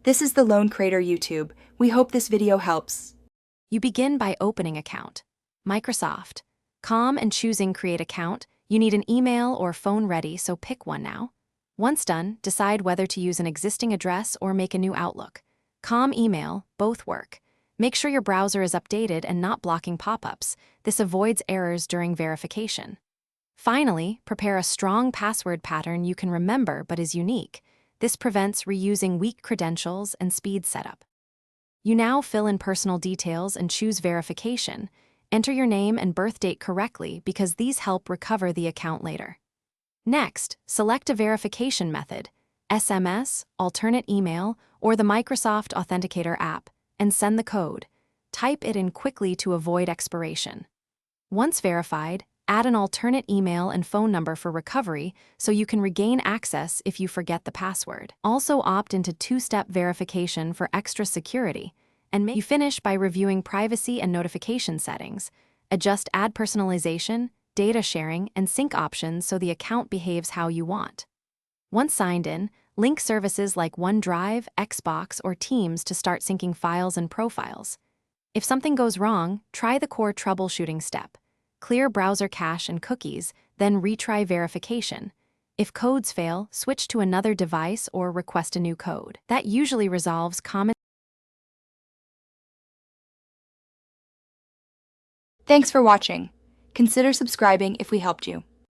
This is the Lone Creator YouTube. We hope this video helps. You begin by opening account. Microsoft. And choosing Create Account. You need an email or phone ready, so pick one now. Once done, decide whether to use an existing address or make a new Outlook. Email, both work. Make sure your browser is updated and not blocking pop-ups. This avoids errors during verification. Finally, prepare a strong password pattern you can remember but is unique. This prevents reusing weak credentials and speeds setup. You now fill in personal details and choose verification. Enter your name and birth date correctly because these help recover the account later. Next, select a verification method, SMS, alternate email, or the Microsoft Authenticator app, and send the code. Type it in quickly to avoid expiration. Once verified, add an alternate email and phone number for recovery so you can regain access if you forget the password. Also opt into two-step verification for extra security, and you finish by reviewing privacy and notification settings. Adjust ad personalization, data sharing, and sync options so the account behaves how you want. Once signed in, link services like OneDrive, Xbox, or Teams to start syncing files and profiles. If something goes wrong, try the core troubleshooting step. Clear browser cache and cookies, then retry verification. If codes fail, switch to another device or request a new code. That usually resolves common. Thanks for watching. Consider subscribing if we helped you.